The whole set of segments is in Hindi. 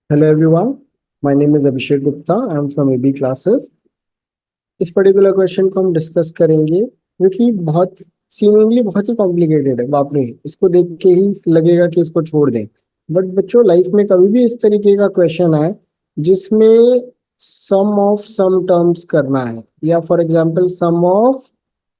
Hello everyone, my name is Abhishek Gupta. I am from AB classes. इस पर्टिकुलर क्वेश्चन को हम डिस्कस करेंगे जो कि बहुत सीमिंगली बहुत ही कॉम्प्लिकेटेड है। बाप रे, इसको देख के ही लगेगा कि इसको छोड़ दें। बट बच्चों, लाइफ में कभी भी इस तरीके का क्वेश्चन आए जिसमें सम ऑफ सम टर्म्स करना है, या for example sum of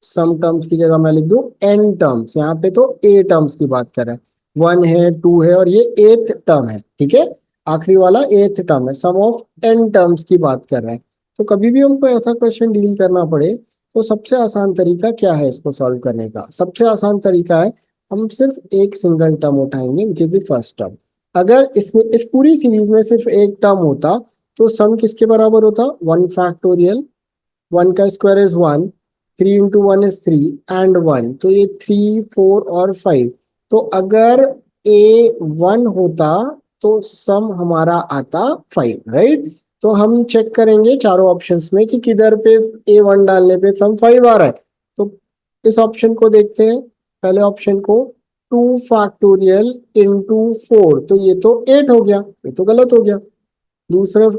some terms की जगह मैं लिख दूं एन टर्म्स। यहाँ पे तो ए टर्म्स की बात कर रहे हैं, वन है, टू है और ये एथ टर्म है। ठीक है, आखिरी वाला एथ टर्म है। सम ऑफ एन टर्म्स की बात कर रहे हैं। तो कभी भी हमको ऐसा क्वेश्चन डील करना पड़े तो सबसे आसान तरीका क्या है इसको सॉल्व करने का? सबसे आसान तरीका है हम सिर्फ एक सिंगल टर्म उठाएंगे, which is the first term. अगर इसमें इस पूरी सीरीज में सिर्फ एक टर्म होता तो सम किसके बराबर होता? वन फैक्टोरियल, वन का square is one, three into one is three and one, तो ये थ्री, फोर और फाइव। तो अगर ए वन होता तो सम हमारा आता फाइव, राइट? तो हम चेक करेंगे चारों ऑप्शंस में कि किधर पे ए वन डालने पे सम फाइव आ रहा है। तो इस ऑप्शन को देखते हैं, पहले ऑप्शन को। टू फैक्टोरियल इंटू फोर, तो ये तो एट हो गया, ये तो गलत हो गया। दूसरा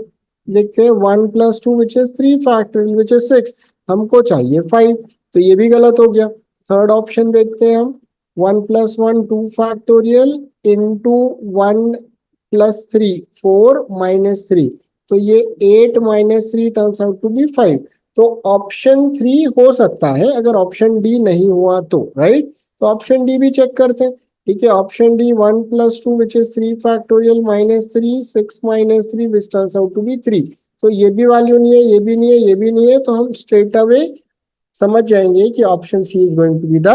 देखते हैं, one plus two which is three factorial which is six, हमको चाहिए फाइव, तो ये भी गलत हो गया। थर्ड ऑप्शन देखते हैं हम, one plus one two factorial into one plus three four minus three, तो ये eight minus three turns out to be five. तो ऑप्शन थ्री हो सकता है अगर ऑप्शन डी नहीं हुआ तो, राइट? तो ऑप्शन डी भी चेक करते हैं। ठीक है, option D one plus two which is three factorial minus three, six minus three which turns out to be three. तो ये भी वैल्यू नहीं है, ये भी नहीं है, ये भी नहीं है, तो हम स्ट्रेट अवे समझ जाएंगे कि option C is going to be the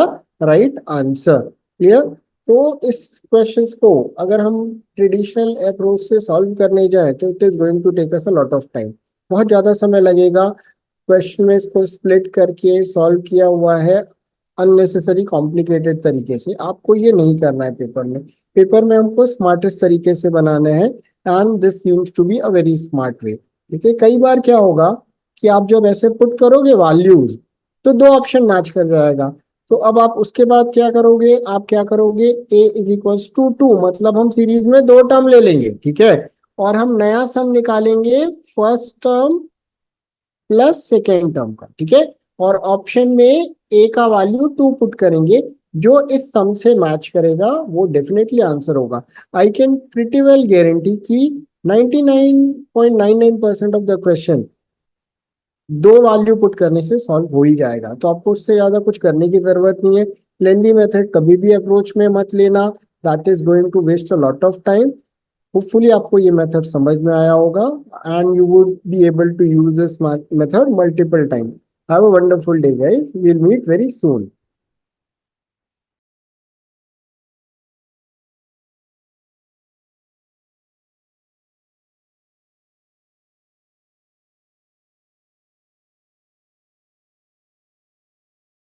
right answer. Clear? तो इस क्वेश्चंस को अगर हम ट्रेडिशनल अप्रोच से सॉल्व करने जाए तो it is going to take us a lot of time, बहुत ज्यादा समय लगेगा। क्वेश्चन में इसको स्प्लिट करके सॉल्व किया हुआ है अननेसेसरी कॉम्प्लिकेटेड तरीके से। आपको ये नहीं करना है पेपर में। पेपर में हमको स्मार्टेस्ट तरीके से बनाने हैं, and this seems to be a very smart way. ठीक है, कई बार क्या होगा कि आप जब ऐसे पुट करोगे वैल्यूज तो दो ऑप्शन मैच कर जाएगा। तो अब आप उसके बाद क्या करोगे? आप क्या करोगे? ए इज इक्वल्स टू टू, मतलब हम सीरीज में दो टर्म ले लेंगे, ठीक है, और हम नया सम निकालेंगे first term plus second term का। ठीक है, और ऑप्शन में ए का वैल्यू टू पुट करेंगे, जो इस सम से मैच करेगा वो डेफिनेटली आंसर होगा। I can pretty well guarantee कि 99.99% ऑफ द क्वेश्चन दो वैल्यू पुट करने से सॉल्व हो ही जाएगा। तो आपको उससे ज्यादा कुछ करने की जरूरत नहीं है। लेंदी मेथड कभी भी अप्रोच में मत लेना, that is going to waste a lot of time. Hopefully आपको ये मेथड समझ में आया होगा and you would be able to use this method multiple time. Have a wonderful day guys, we will meet very soon.